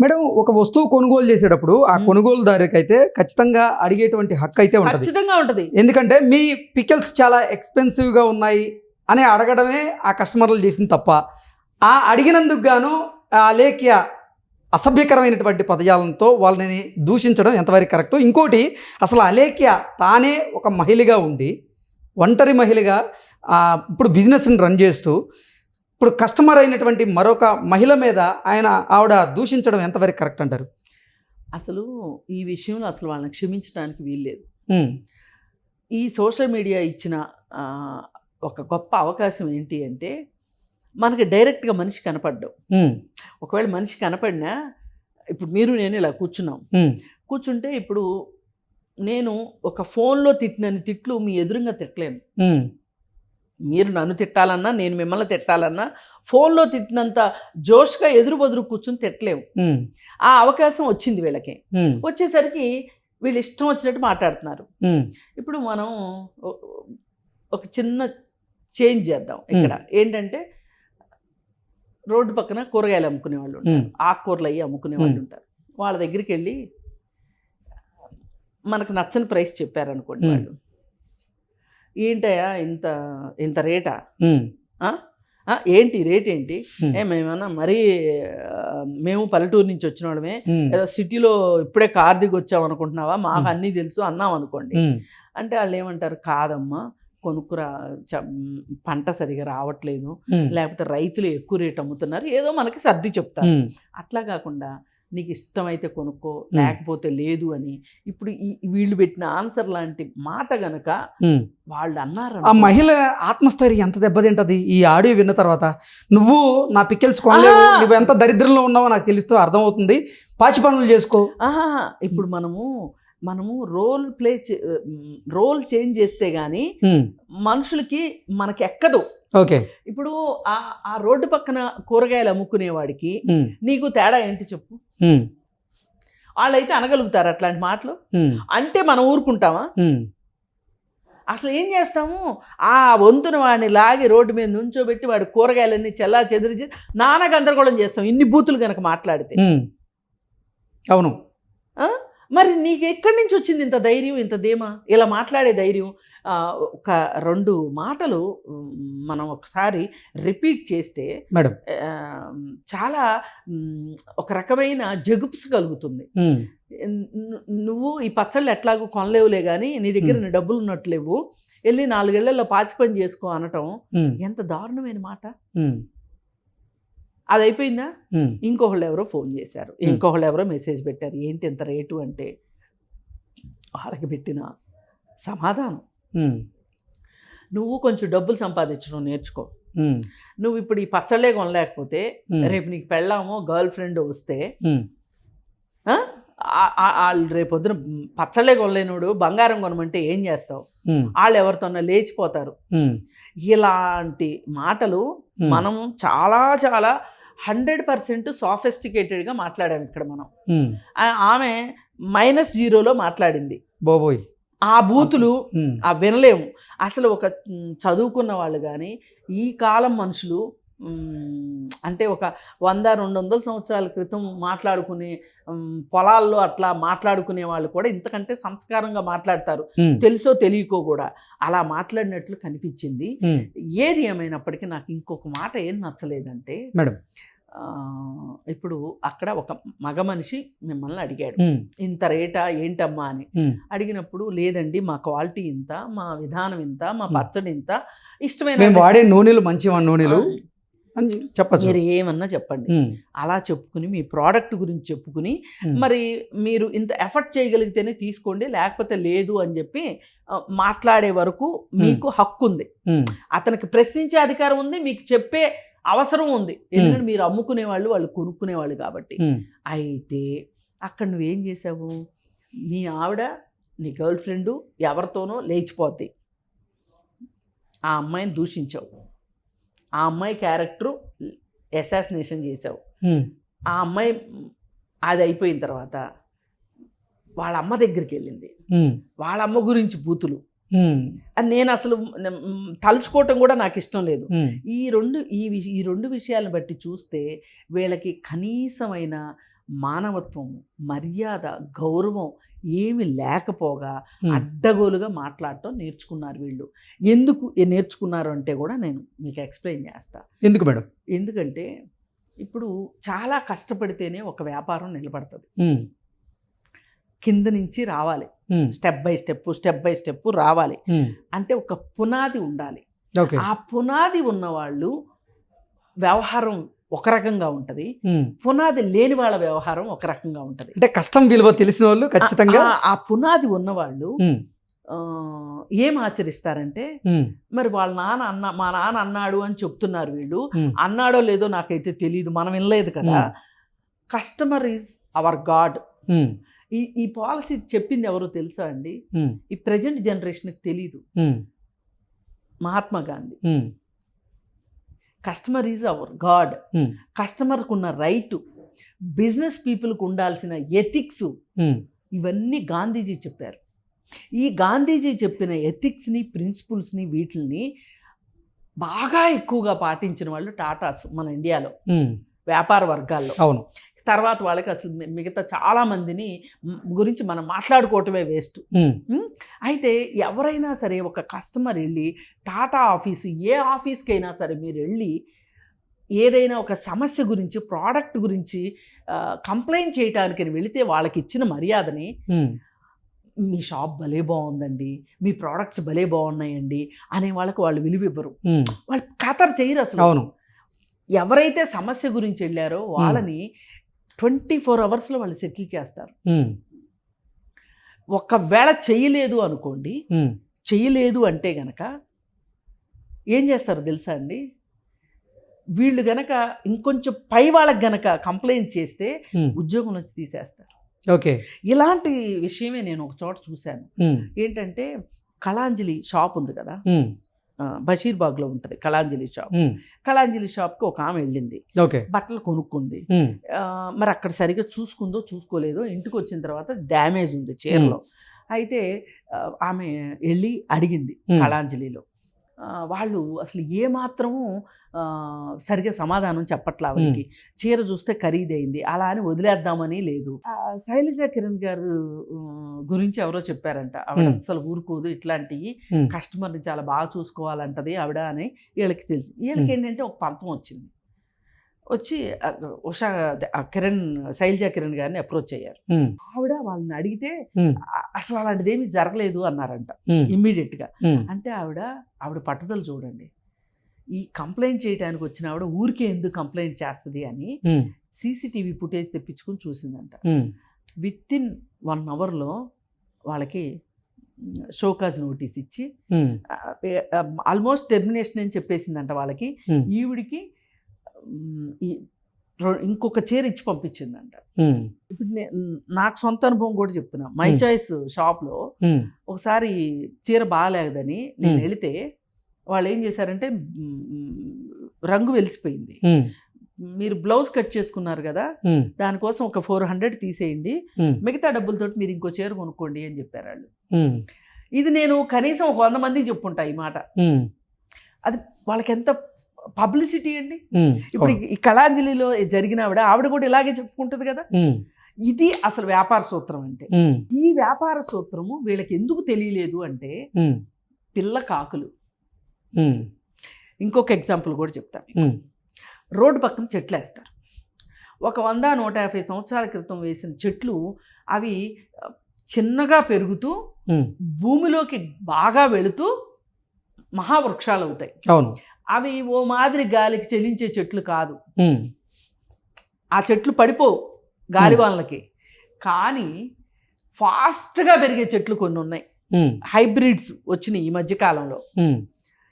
Madam, ఒక వస్తువు కొనుగోలు చేసేటప్పుడు ఆ కొనుగోలుదారుకి అయితే ఖచ్చితంగా అడిగేటువంటి హక్కు అయితే ఉంటుంది. ఖచ్చితంగా ఉంటుంది. ఎందుకంటే మీ పికిల్స్ చాలా ఎక్స్పెన్సివ్గా ఉన్నాయి అని అడగడమే ఆ కస్టమర్లు చేసిన తప్ప, ఆ అడిగినందుకు గాను ఆ లేఖ్య అసభ్యకరమైనటువంటి పదజాలంతో వాళ్ళని దూషించడం ఎంతవరకు కరెక్టు? ఇంకోటి, అసలు అలేఖ్య తానే ఒక మహిళగా ఉండి, ఒంటరి మహిళగా ఇప్పుడు బిజినెస్ని రన్ చేస్తూ, ఇప్పుడు కస్టమర్ అయినటువంటి మరొక మహిళ మీద ఆవిడ దూషించడం ఎంతవరకు కరెక్ట్ అంటారు? అసలు ఈ విషయంలో అసలు వాళ్ళని క్షమించడానికి వీల్లేదు. ఈ సోషల్ మీడియా ఇచ్చిన ఒక గొప్ప అవకాశం ఏంటి అంటే, మనకి డైరెక్ట్గా మనిషి కనపడ్డం. ఒకవేళ మనిషి కనపడినా, ఇప్పుడు మీరు నేను ఇలా కూర్చుంటే ఇప్పుడు నేను ఒక ఫోన్లో తిట్టినన్ని తిట్లు మీ ఎదురుగా తిట్టలేను. మీరు నన్ను తిట్టాలన్నా, నేను మిమ్మల్ని తిట్టాలన్నా ఫోన్లో తిట్టినంత జోష్గా ఎదురు బదురు కూర్చుని తిట్టలేము. ఆ అవకాశం వచ్చింది వీళ్ళకి. వచ్చేసరికి వీళ్ళు ఇష్టం వచ్చినట్టు మాట్లాడుతున్నారు. ఇప్పుడు మనం ఒక చిన్న చేంజ్ చేద్దాం. ఇక్కడ ఏంటంటే, రోడ్డు పక్కన కూరగాయలు అమ్ముకునే వాళ్ళు ఉంటారు, ఆకుకూరలు అయ్యి అమ్ముకునే వాళ్ళు ఉంటారు. వాళ్ళ దగ్గరికి వెళ్ళి మనకు నచ్చని ప్రైస్ చెప్పారనుకోండి, వాళ్ళు ఏంటయ్యా ఇంత ఇంత రేటా, ఏంటి రేట్ ఏంటి, మేమన్నా మరీ మేము పల్లెటూరు నుంచి వచ్చిన వాళ్ళమే, ఏదో సిటీలో ఇప్పుడే కార్ దిగి వచ్చాం అనుకుంటున్నావా, మాకు అన్నీ తెలుసు అన్నాం అనుకోండి. అంటే వాళ్ళు ఏమంటారు, కాదమ్మా కొనుక్కురా, పంట సరిగా రావట్లేదు, లేకపోతే రైతులు ఎక్కువ రేటు అమ్ముతున్నారు, ఏదో మనకి సర్ది చెప్తారు. అట్లా కాకుండా నీకు ఇష్టమైతే కొనుక్కో, లేకపోతే లేదు అని ఇప్పుడు వీళ్ళు పెట్టిన ఆన్సర్ లాంటి మాట గనక వాళ్ళు అన్నారు, ఆ మహిళ ఆత్మస్థైర్యం ఎంత దెబ్బతింటది ఈ ఆడియో విన్న తర్వాత. నువ్వు నా పికిల్స్ కొనలేవు, నువ్వు ఎంత దరిద్రంలో ఉన్నావో నాకు తెలుస్తూ అర్థమవుతుంది, పాచి పనులు చేసుకో. ఇప్పుడు మనము రోల్ చేంజ్ చేస్తే గానీ మనుషులకి మనకి ఎక్కదు. ఓకే, ఇప్పుడు ఆ రోడ్డు పక్కన కూరగాయలు అమ్ముకునేవాడికి నీకు తేడా ఏంటి చెప్పు? వాళ్ళైతే అనగలుగుతారు అట్లాంటి మాటలు అంటే, మనం ఊరుకుంటామా? అసలు ఏం చేస్తాము, ఆ వంతున వాడిని లాగి రోడ్డు మీద నుంచోబెట్టి వాడి కూరగాయలన్నీ చెల్లా చెదిరించి నానా గందరగోళం చేస్తాం, ఇన్ని బూతులు కనుక మాట్లాడితే. అవును, మరి నీకు ఎక్కడి నుంచి వచ్చింది ఇంత ధైర్యం, ఇంత ధీమా, ఇలా మాట్లాడే ధైర్యం? ఒక 2 మాటలు మనం ఒకసారి రిపీట్ చేస్తే మేడం చాలా ఒక రకమైన జగుప్స్ కలుగుతుంది. నువ్వు ఈ పచ్చళ్ళు ఎట్లాగూ కొనలేవులే కానీ నీ దగ్గర డబ్బులు ఉన్నట్లేవు, వెళ్ళి 4 ఏళ్లలో పాచి పని చేసుకో అనటం ఎంత దారుణమైన మాట. అది అయిపోయిందా, ఇంకొకళ్ళు ఎవరో ఫోన్ చేశారు, ఇంకొకళ్ళు ఎవరో మెసేజ్ పెట్టారు, ఏంటి ఎంత రేటు అంటే, వాళ్ళకి పెట్టిన సమాధానం, నువ్వు కొంచెం డబ్బులు సంపాదించడం నేర్చుకో, నువ్వు ఇప్పుడు ఈ పచ్చళ్ళే కొనలేకపోతే రేపు నీకు పెళ్ళామో గర్ల్ ఫ్రెండ్ వస్తే వాళ్ళు రేపొద్దున పచ్చళ్ళే కొనలేనుడు బంగారం కొనమంటే ఏం చేస్తావు? వాళ్ళు ఎవరితోన్నా లేచిపోతారు. ఇలాంటి మాటలు మనం చాలా చాలా 100% సాఫిస్టికేటెడ్గా మాట్లాడాము ఇక్కడ మనం. ఆమె -0లో మాట్లాడింది, బాబోయ్ ఆ బూతులు వినలేము అసలు. ఒక చదువుకున్న వాళ్ళు కానీ ఈ కాలం మనుషులు అంటే ఒక 100-200 సంవత్సరాల క్రితం మాట్లాడుకునే పొలాల్లో అట్లా మాట్లాడుకునే వాళ్ళు కూడా ఇంతకంటే సంస్కారంగా మాట్లాడతారు, తెలుసో తెలియకో కూడా అలా మాట్లాడినట్లు కనిపించింది. ఏది ఏమైనప్పటికీ నాకు ఇంకొక మాట ఏం నచ్చలేదంటే మేడం, ఇప్పుడు అక్కడ ఒక మగ మనిషి మిమ్మల్ని అడిగాడు, ఇంత రేటా ఏంటమ్మా అని. అడిగినప్పుడు లేదండి మా క్వాలిటీ ఇంత, మా విధానం ఇంత, మా పచ్చడి ఇంత, ఇష్టమైన వాడే నూనెలు మంచి నూనెలు అని చెప్పచ్చు, మీరు ఏమన్నా చెప్పండి. అలా చెప్పుకుని మీ ప్రోడక్ట్ గురించి చెప్పుకుని మరి మీరు ఇంత ఎఫర్ట్ చేయగలిగితేనే తీసుకోండి, లేకపోతే లేదు అని చెప్పి మాట్లాడే వరకు మీకు హక్కు ఉంది. అతనికి ప్రశ్నించే అధికారం ఉంది, మీకు చెప్పే అవసరం ఉంది, ఎందుకంటే మీరు అమ్ముకునే వాళ్ళు, వాళ్ళు కొనుక్కునే వాళ్ళు కాబట్టి. అయితే అక్కడ నువ్వేం చేసావు, మీ ఆవిడ నీ గర్ల్ ఫ్రెండు ఎవరితోనో లేచిపోద్ది, ఆ అమ్మాయిని దూషించావు, ఆ అమ్మాయి క్యారెక్టరు అసాసినేషన్ చేసావు. ఆ అమ్మాయి అది అయిపోయిన తర్వాత వాళ్ళ అమ్మ దగ్గరికి వెళ్ళింది, వాళ్ళ అమ్మ గురించి బూతులు. అది నేను అసలు తలుచుకోవటం కూడా నాకు ఇష్టం లేదు. ఈ రెండు విషయాలను బట్టి చూస్తే వీళ్ళకి కనీసమైన మానవత్వం, మర్యాద, గౌరవం ఏమి లేకపోగా అడ్డగోలుగా మాట్లాడటం నేర్చుకున్నారు వీళ్ళు. ఎందుకు నేర్చుకున్నారు అంటే కూడా నేను మీకు ఎక్స్ప్లెయిన్ చేస్తా. ఎందుకు మేడం? ఎందుకంటే ఇప్పుడు చాలా కష్టపడితేనే ఒక వ్యాపారం నిలబడుతుంది. కింద నుంచి రావాలి, స్టెప్ బై స్టెప్ రావాలి అంటే ఒక పునాది ఉండాలి. ఆ పునాది ఉన్నవాళ్ళు వ్యవహారం ఒక రకంగా ఉంటుంది, పునాది లేని వాళ్ళ వ్యవహారం ఒక రకంగా ఉంటుంది. అంటే కష్టం విలువ తెలిసిన వాళ్ళు ఖచ్చితంగా ఆ పునాది ఉన్నవాళ్ళు ఏం ఆచరిస్తారంటే, మరి వాళ్ళ మా నాన్న అన్నాడు అని చెప్తున్నారు వీళ్ళు, అన్నాడో లేదో నాకైతే తెలియదు, మనం వినలేదు కదా. Customer is our God. ఈ పాలసీ చెప్పింది ఎవరో తెలుసా అండి? ఈ ప్రజెంట్ జనరేషన్కి తెలీదు. Mahatma Gandhi. Customer is our God. కస్టమర్కు ఉన్న రైటు, బిజినెస్ పీపుల్కి ఉండాల్సిన ఎథిక్స్, ఇవన్నీ గాంధీజీ చెప్పారు. ఈ గాంధీజీ చెప్పిన ఎథిక్స్ని, ప్రిన్సిపల్స్ని, వీటిని బాగా ఎక్కువగా పాటించిన వాళ్ళు టాటాస్ మన ఇండియాలో వ్యాపార వర్గాల్లో. అవును. తర్వాత వాళ్ళకి అసలు మిగతా చాలా మందిని గురించి మనం మాట్లాడుకోవటమే వేస్ట్. అయితే ఎవరైనా సరే ఒక కస్టమర్ వెళ్ళి టాటా ఆఫీసు, ఏ ఆఫీస్కైనా సరే మీరు వెళ్ళి ఏదైనా ఒక సమస్య గురించి, ప్రోడక్ట్ గురించి కంప్లైంట్ చేయడానికి వెళితే వాళ్ళకి ఇచ్చిన మర్యాదని, మీ షాప్ భలే బాగుందండి, మీ ప్రోడక్ట్స్ భలే బాగున్నాయండి అనే వాళ్ళకి వాళ్ళు విలువ ఇవ్వరు, వాళ్ళు ఖాతరు చేయరు అసలు. అవును. ఎవరైతే సమస్య గురించి వెళ్ళారో వాళ్ళని 24 అవర్స్లో వాళ్ళు సెటిల్ చేస్తారు. ఒకవేళ చేయలేదు అనుకోండి, చేయలేదు అంటే గనక ఏం చేస్తారు తెలుసా అండి? వీళ్ళు గనక ఇంకొంచెం పై వాళ్ళకి గనక కంప్లైంట్ చేస్తే ఉద్యోగం నుంచి తీసేస్తారు. ఓకే. ఇలాంటి విషయమే నేను ఒక చోట చూశాను. ఏంటంటే కళాంజలి షాప్ ఉంది కదా, బషీర్బాగ్లో ఉంటుంది కళాంజలి షాప్. కళాంజలి షాప్కి ఒక ఆమె వెళ్ళింది, బట్టలు కొనుక్కుంది. మరి అక్కడ సరిగ్గా చూసుకుందో చూసుకోలేదో, ఇంటికి వచ్చిన తర్వాత డ్యామేజ్ ఉంది చీరలో. అయితే ఆమె వెళ్ళి అడిగింది కళాంజలిలో. వాళ్ళు అసలు ఏమాత్రము సరిగ్గా సమాధానం చెప్పట్లా. వాళ్ళకి చీర చూస్తే ఖరీదైంది, అలా అని వదిలేద్దామని లేదు. శైలజా కిరణ్ గారు గురించి ఎవరో చెప్పారంట, ఆవిడ అస్సలు ఊరుకోదు, ఇట్లాంటివి కస్టమర్ని చాలా బాగా చూసుకోవాలంటది ఆవిడ అని వీళ్ళకి తెలిసి. వీళ్ళకి ఏంటంటే ఒక పంతం వచ్చింది, వచ్చి ఉషా శైలజా కిరణ్ గారిని అప్రోచ్ అయ్యారు. ఆవిడ వాళ్ళని అడిగితే అసలు అలాంటిది ఏమీ జరగలేదు అన్నారంట ఇమ్మీడియట్గా. అంటే ఆవిడ పట్టుదల చూడండి. ఈ కంప్లైంట్ చేయడానికి వచ్చిన ఆవిడ ఊరికే ఎందుకు కంప్లైంట్ చేస్తుంది అని సీసీటీవీ ఫుటేజ్ తెప్పించుకుని చూసిందంట. విత్ ఇన్ 1 అవర్లో వాళ్ళకి షోకాజ్ నోటీస్ ఇచ్చి ఆల్మోస్ట్ టెర్మినేషన్ అని చెప్పేసిందంట వాళ్ళకి. ఈవిడికి ఇంకొక చీర ఇచ్చి పంపించిందంట. ఇప్పుడు నాకు సొంత అనుభవం కూడా చెప్తున్నా. మై చాయిస్ షాప్లో ఒకసారి చీర బాగాలేదని నేను వెళితే వాళ్ళు ఏం చేశారంటే, రంగు వెలిసిపోయింది, మీరు బ్లౌజ్ కట్ చేసుకున్నారు కదా, దానికోసం ఒక 400 తీసేయండి, మిగతా డబ్బులతో మీరు ఇంకో చీర కొనుక్కోండి అని చెప్పారు వాళ్ళు. ఇది నేను కనీసం ఒక 100 మందికి చెప్పుకుంటా ఈ మాట. అది వాళ్ళకి ఎంత పబ్లిసిటీ అండి. ఇప్పుడు ఈ కళాంజలిలో జరిగిన ఆవిడ కూడా ఇలాగే చెప్పుకుంటుంది కదా. ఇది అసలు వ్యాపార సూత్రం అంటే. ఈ వ్యాపార సూత్రము వీళ్ళకి ఎందుకు తెలియలేదు అంటే, పిల్ల కాకులు. ఇంకొక ఎగ్జాంపుల్ కూడా చెప్తాను. రోడ్డు పక్కన చెట్లు వేస్తారు. ఒక 100-150 సంవత్సరాల క్రితం వేసిన చెట్లు అవి చిన్నగా పెరుగుతూ భూమిలోకి బాగా వెళుతూ మహావృక్షాలు అవుతాయి. అవును. అవి ఓ మాదిరి గాలికి చెలించే చెట్లు కాదు. ఆ చెట్లు పడిపోవు గాలివానలకి, కానీ ఫాస్ట్గా పెరిగే చెట్లు కొన్ని ఉన్నాయి. హైబ్రిడ్స్ వచ్చినాయి ఈ మధ్యకాలంలో.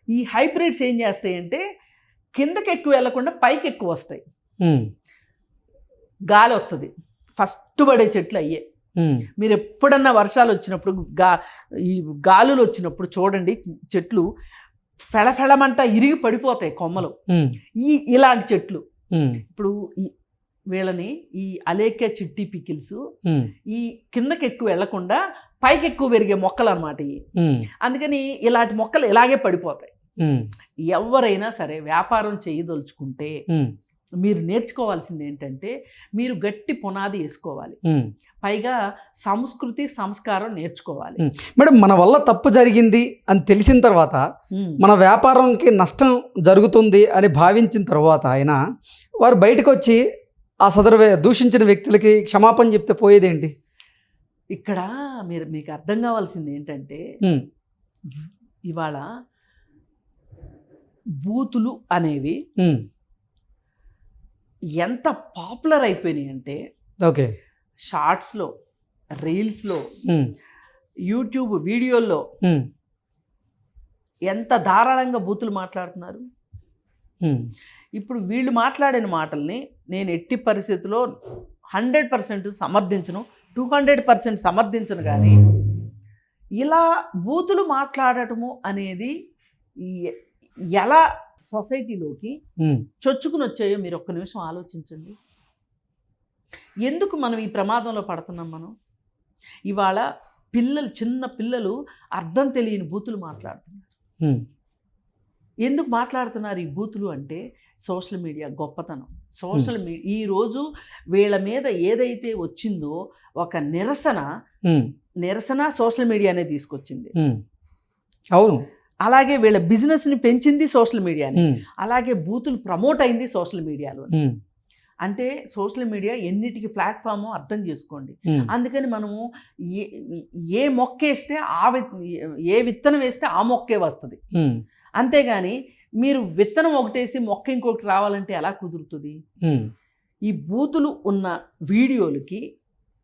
ఈ హైబ్రిడ్స్ ఏం చేస్తాయంటే కిందకి ఎక్కువ వెళ్లకుండా పైకి ఎక్కువ వస్తాయి. గాలి వస్తుంది, ఫస్ట్ పడే చెట్లు అయ్యే. మీరు ఎప్పుడన్నా వర్షాలు వచ్చినప్పుడు ఈ గాలులు వచ్చినప్పుడు చూడండి, చెట్లు ఫెళఫెళమంట ఇరిగి పడిపోతాయి కొమ్మలు. ఇలాంటి చెట్లు ఇప్పుడు వీళ్ళని ఈ అలేఖ్య చిట్టి పికిల్స్ ఈ కిందకి ఎక్కువ వెళ్లకుండా పైకి ఎక్కువ పెరిగే మొక్కలు అన్నమాట ఇవి. అందుకని ఇలాంటి మొక్కలు ఇలాగే పడిపోతాయి. ఎవరైనా సరే వ్యాపారం చేయదలుచుకుంటే మీరు నేర్చుకోవాల్సింది ఏంటంటే మీరు గట్టి పునాది వేసుకోవాలి, పైగా సంస్కృతి సంస్కారం నేర్చుకోవాలి. మేడం, మన వల్ల తప్పు జరిగింది అని తెలిసిన తర్వాత, మన వ్యాపారంకి నష్టం జరుగుతుంది అని భావించిన తర్వాత అయినా వారు బయటకు వచ్చి ఆ సదరు దూషించిన వ్యక్తులకి క్షమాపణ చెప్తే పోయేదేంటి? ఇక్కడ మీకు అర్థం కావాల్సింది ఏంటంటే ఇవాళ బూతులు అనేవి ఎంత పాపులర్ అయిపోయినాయి అంటే, ఓకే, షార్ట్స్లో, రీల్స్లో, యూట్యూబ్ వీడియోల్లో ఎంత ధారాళంగా బూతులు మాట్లాడుతున్నారు. ఇప్పుడు వీళ్ళు మాట్లాడిన మాటల్ని నేను ఎట్టి పరిస్థితుల్లో 100% సమర్థించను, 200% సమర్థించను. కానీ ఇలా బూతులు మాట్లాడటము అనేది ఎలా సొసైటీలోకి చొచ్చుకుని వచ్చాయో మీరు ఒక్క నిమిషం ఆలోచించండి. ఎందుకు మనం ఈ ప్రమాదంలో పడుతున్నాం? మనం ఇవాళ చిన్న పిల్లలు అర్థం తెలియని బూతులు మాట్లాడుతున్నారు. ఎందుకు మాట్లాడుతున్నారు ఈ బూతులు అంటే సోషల్ మీడియా గొప్పతనం. సోషల్ మీడియా ఈరోజు వీళ్ళ మీద ఏదైతే వచ్చిందో ఒక నిరసన సోషల్ మీడియానే తీసుకొచ్చింది. అవును, అలాగే వీళ్ళ బిజినెస్ని పెంచింది సోషల్ మీడియాని, అలాగే బూతులు ప్రమోట్ అయింది సోషల్ మీడియాలో. అంటే సోషల్ మీడియా ఎన్నిటికి ప్లాట్ఫామ్ అర్థం చేసుకోండి. అందుకని మనము ఏ మొక్క వేస్తే ఏ విత్తనం వేస్తే ఆ మొక్కే వస్తుంది. అంతేగాని మీరు విత్తనం ఒకటేసి మొక్క ఇంకొకటి రావాలంటే ఎలా కుదురుతుంది? ఈ బూతులు ఉన్న వీడియోలకి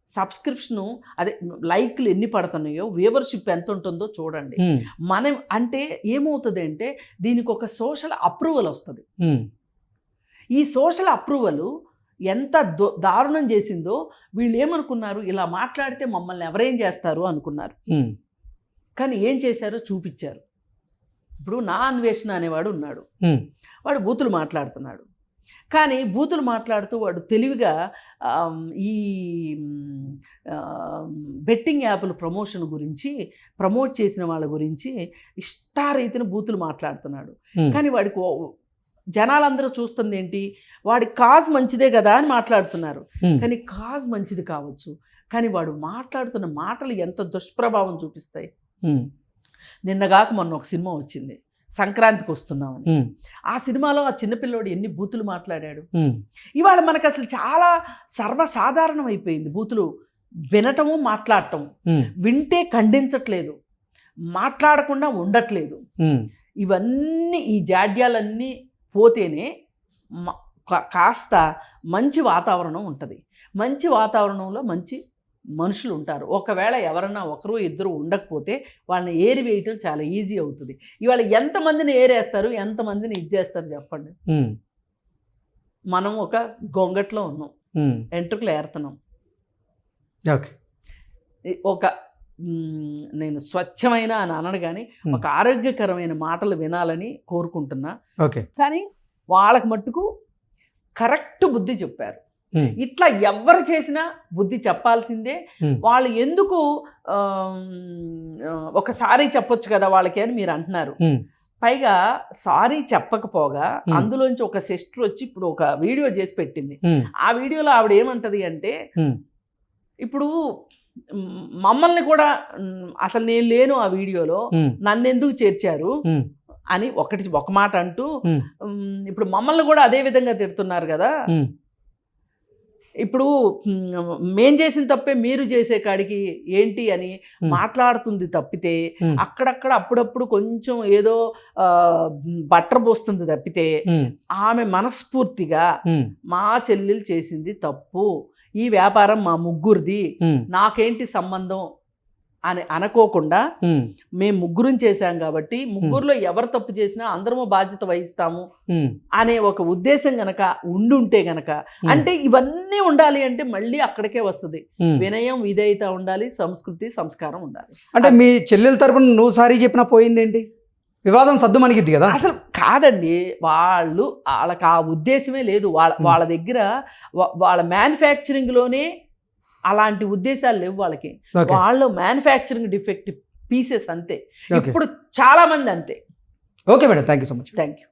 సబ్స్క్రిప్షను, అదే లైక్లు ఎన్ని పడుతున్నాయో, వ్యూవర్షిప్ ఎంత ఉంటుందో చూడండి. మనం అంటే ఏమవుతుంది అంటే దీనికి ఒక సోషల్ అప్రూవల్ వస్తుంది. ఈ సోషల్ అప్రూవల్ ఎంత దారుణం చేసిందో వీళ్ళు ఏమనుకున్నారు, ఇలా మాట్లాడితే మమ్మల్ని ఎవరేం చేస్తారు అనుకున్నారు. కానీ ఏం చేశారో చూపించారు. ఇప్పుడు నా అన్వేషణ అనేవాడు ఉన్నాడు, వాడు బూతులు మాట్లాడుతున్నాడు. కానీ బూతులు మాట్లాడుతూ వాడు తెలివిగా ఈ బెట్టింగ్ యాప్ల ప్రమోషన్ గురించి, ప్రమోట్ చేసిన వాళ్ళ గురించి ఇష్టారీతిన బూతులు మాట్లాడుతున్నాడు. కానీ వాడికి జనాలందరూ చూస్తుంది ఏంటి, వాడి కాజ్ మంచిదే కదా అని మాట్లాడుతున్నారు. కానీ కాజ్ మంచిది కావచ్చు, కానీ వాడు మాట్లాడుతున్న మాటలు ఎంత దుష్ప్రభావం చూపిస్తాయి. నిన్నగాక మొన్న ఒక సినిమా వచ్చింది, సంక్రాంతికి వస్తున్నామని. ఆ సినిమాలో ఆ చిన్నపిల్లోడు ఎన్ని బూతులు మాట్లాడాడు. ఇవాళ మనకు అసలు చాలా సర్వసాధారణం అయిపోయింది బూతులు వినటము, మాట్లాడటం. వింటే ఖండించట్లేదు, మాట్లాడకుండా ఉండట్లేదు. ఇవన్నీ ఈ జాడ్యాలన్నీ పోతేనే కాస్త మంచి వాతావరణం ఉంటుంది. మంచి వాతావరణంలో మంచి మనుషులు ఉంటారు. ఒకవేళ ఎవరన్నా ఒకరు ఇద్దరు ఉండకపోతే వాళ్ళని ఏరి వేయటం చాలా ఈజీ అవుతుంది. ఇవాళ ఎంతమందిని ఏరేస్తారు, ఎంతమందిని ఇచ్చేస్తారు చెప్పండి. మనం ఒక గొంగట్లో ఉన్నాం, ఎంట్రుకలు ఏరుతున్నాం. నేను స్వచ్ఛమైన అని అనను కానీ ఒక ఆరోగ్యకరమైన మాటలు వినాలని కోరుకుంటున్నా. కానీ వాళ్ళకి మట్టుకు కరెక్ట్ బుద్ధి చెప్పారు. ఇట్లా ఎవరు చేసినా బుద్ధి చెప్పాల్సిందే. వాళ్ళు ఎందుకు ఒక సారీ చెప్పొచ్చు కదా వాళ్ళకి అని మీరు అంటున్నారు. పైగా సారీ చెప్పకపోగా అందులోంచి ఒక సిస్టర్ వచ్చి ఇప్పుడు ఒక వీడియో చేసి పెట్టింది. ఆ వీడియోలో ఆవిడ ఏమంటది అంటే, ఇప్పుడు మమ్మల్ని కూడా అసలు నేను లేను ఆ వీడియోలో, నన్నెందుకు చేర్చారు అని ఒక మాట అంటూ, ఇప్పుడు మమ్మల్ని కూడా అదే విధంగా తిడుతున్నారు కదా, ఇప్పుడు మేం చేసిన తప్పే మీరు చేసే కాడికి ఏంటి అని మాట్లాడుతుంది తప్పితే, అక్కడక్కడ అప్పుడప్పుడు కొంచెం ఏదో బట్టర్ పోస్తుంది తప్పితే, ఆమె మనస్ఫూర్తిగా మా చెల్లెలు చేసింది తప్పు, ఈ వ్యాపారం మా ముగ్గురిది, నాకేంటి సంబంధం అని అనుకోకుండా మేము ముగ్గురం చేశాం కాబట్టి ముగ్గురులో ఎవరు తప్పు చేసినా అందరము బాధ్యత వహిస్తాము అనే ఒక ఉద్దేశం గనక ఉండుంటే గనక, అంటే ఇవన్నీ ఉండాలి అంటే మళ్ళీ అక్కడికే వస్తుంది. వినయం, విధేయత ఉండాలి, సంస్కృతి, సంస్కారం ఉండాలి. అంటే మీ చెల్లెల తరపున నువ్వు సారీ చెప్పినా పోయిందేంటి? వివాదం సద్దు మనకిద్ది కదా. అసలు కాదండి, వాళ్ళకి ఆ ఉద్దేశమే లేదు. వాళ్ళ దగ్గర వాళ్ళ మ్యానుఫ్యాక్చరింగ్లోనే అలాంటి ఉద్దేశాలు లేవు వాళ్ళకి. వాళ్ళు మ్యానుఫ్యాక్చరింగ్ డిఫెక్ట్ పీసెస్ అంతే. ఇప్పుడు చాలా మంది అంతే. Okay madam, thank you so much. Thank you.